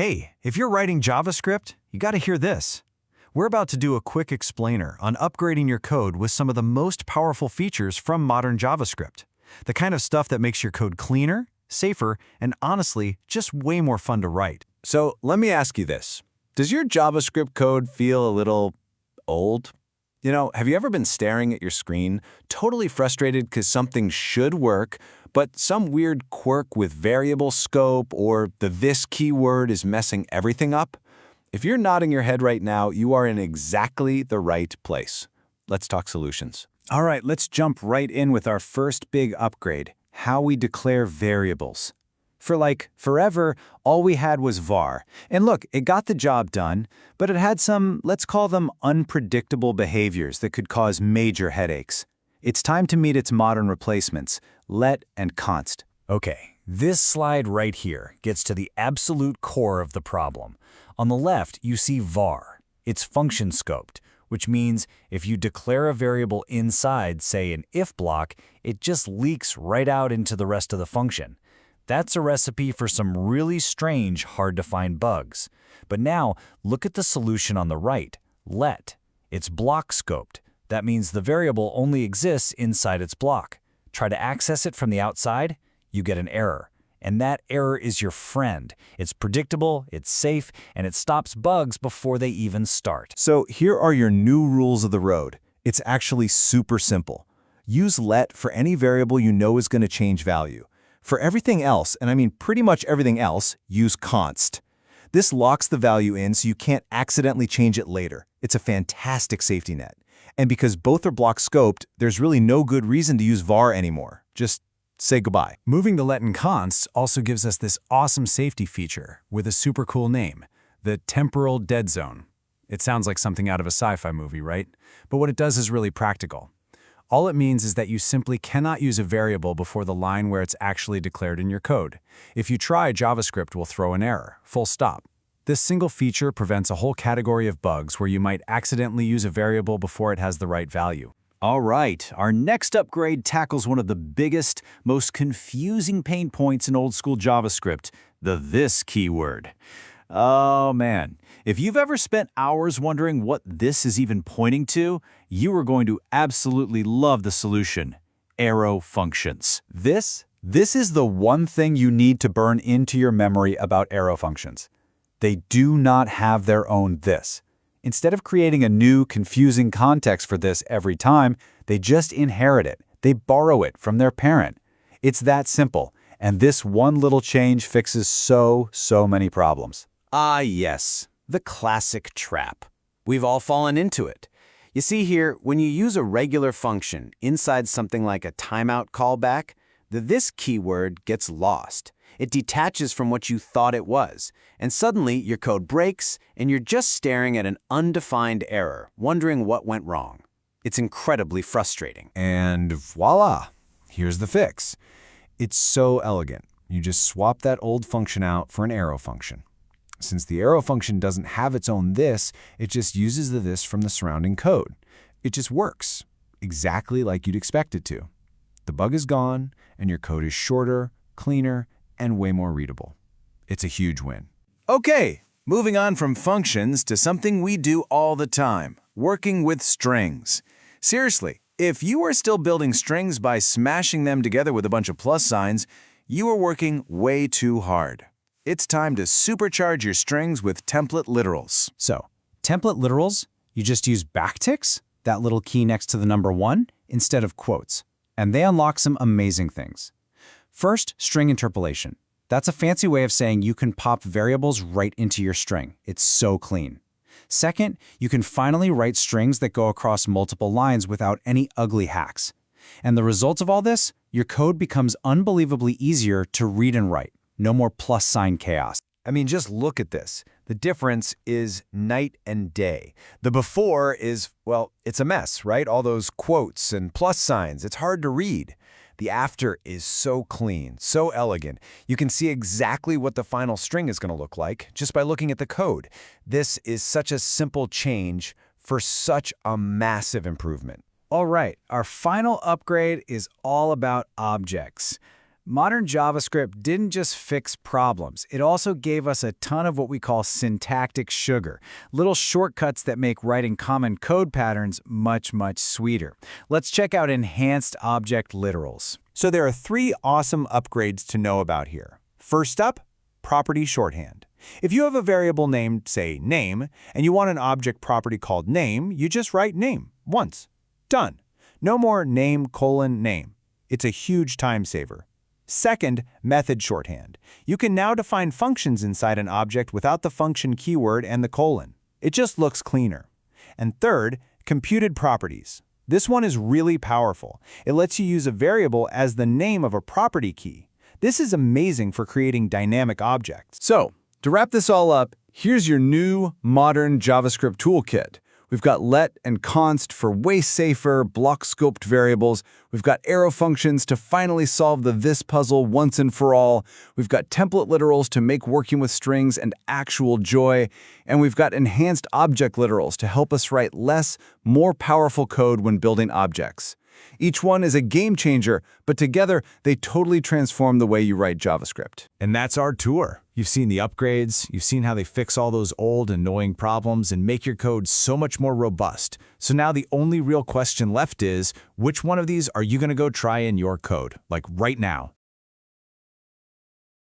Hey, if you're writing JavaScript, you gotta hear this. We're about to do a quick explainer on upgrading your code with some of the most powerful features from modern JavaScript. The kind of stuff that makes your code cleaner, safer, and honestly, just way more fun to write. So let me ask you this. Does your JavaScript code feel a little old? Have you ever been staring at your screen, totally frustrated because something should work, but some weird quirk with variable scope or the this keyword is messing everything up? If you're nodding your head right now, you are in exactly the right place. Let's talk solutions. All right, let's jump right in with our first big upgrade, how we declare variables. For forever, all we had was var. And look, it got the job done, but it had some, let's call them unpredictable behaviors that could cause major headaches. It's time to meet its modern replacements, let and const. Okay, this slide right here gets to the absolute core of the problem. On the left, you see var. It's function scoped, which means if you declare a variable inside, say, an if block, it just leaks right out into the rest of the function. That's a recipe for some really strange, hard-to-find bugs. But now, look at the solution on the right, let. It's block scoped. That means the variable only exists inside its block. Try to access it from the outside, you get an error. And that error is your friend. It's predictable, it's safe, and it stops bugs before they even start. So here are your new rules of the road. It's actually super simple. Use let for any variable you know is going to change value. For everything else, and I mean pretty much everything else, use const. This locks the value in so you can't accidentally change it later. It's a fantastic safety net. And because both are block scoped, there's really no good reason to use var anymore. Just say goodbye. Moving to let and const also gives us this awesome safety feature with a super cool name, the temporal dead zone. It sounds like something out of a sci-fi movie, right? But what it does is really practical. All it means is that you simply cannot use a variable before the line where it's actually declared in your code. If you try, JavaScript will throw an error, full stop. This single feature prevents a whole category of bugs where you might accidentally use a variable before it has the right value. All right, our next upgrade tackles one of the biggest, most confusing pain points in old-school JavaScript, the this keyword. Oh man, if you've ever spent hours wondering what this is even pointing to, you are going to absolutely love the solution, arrow functions. This is the one thing you need to burn into your memory about arrow functions. They do not have their own this. Instead of creating a new, confusing context for this every time, they just inherit it. They borrow it from their parent. It's that simple, and this one little change fixes so many problems. Ah, yes, the classic trap. We've all fallen into it. You see here, when you use a regular function inside something like a timeout callback, the this keyword gets lost. It detaches from what you thought it was, and suddenly your code breaks and you're just staring at an undefined error, wondering what went wrong. It's incredibly frustrating. And voila, here's the fix. It's so elegant. You just swap that old function out for an arrow function. Since the arrow function doesn't have its own this, it just uses the this from the surrounding code. It just works, exactly like you'd expect it to. The bug is gone, and your code is shorter, cleaner, and way more readable. It's a huge win. Okay, moving on from functions to something we do all the time, working with strings. Seriously, if you are still building strings by smashing them together with a bunch of plus signs, you are working way too hard. It's time to supercharge your strings with template literals. So, template literals, you just use backticks, that little key next to the number 1, instead of quotes. And they unlock some amazing things. First, string interpolation. That's a fancy way of saying you can pop variables right into your string. It's so clean. Second, you can finally write strings that go across multiple lines without any ugly hacks. And the result of all this, your code becomes unbelievably easier to read and write. No more plus sign chaos. I mean, just look at this. The difference is night and day. The before is, well, it's a mess, right? All those quotes and plus signs, it's hard to read. The after is so clean, so elegant. You can see exactly what the final string is going to look like just by looking at the code. This is such a simple change for such a massive improvement. All right, our final upgrade is all about objects. Modern JavaScript didn't just fix problems, it also gave us a ton of what we call syntactic sugar, little shortcuts that make writing common code patterns much, much sweeter. Let's check out enhanced object literals. So there are 3 awesome upgrades to know about here. First up, property shorthand. If you have a variable named, say, name, and you want an object property called name, you just write name once. Done. No more name:name. It's a huge time saver. Second, method shorthand. You can now define functions inside an object without the function keyword and the colon. It just looks cleaner. And third, computed properties. This one is really powerful. It lets you use a variable as the name of a property key. This is amazing for creating dynamic objects. So, to wrap this all up, here's your new modern JavaScript toolkit. We've got let and const for way safer, block-scoped variables. We've got arrow functions to finally solve the this puzzle once and for all. We've got template literals to make working with strings an actual joy. And we've got enhanced object literals to help us write less, more powerful code when building objects. Each one is a game changer, but together they totally transform the way you write JavaScript. And that's our tour. You've seen the upgrades, you've seen how they fix all those old, annoying problems and make your code so much more robust. So now the only real question left is, which one of these are you going to go try in your code, like right now?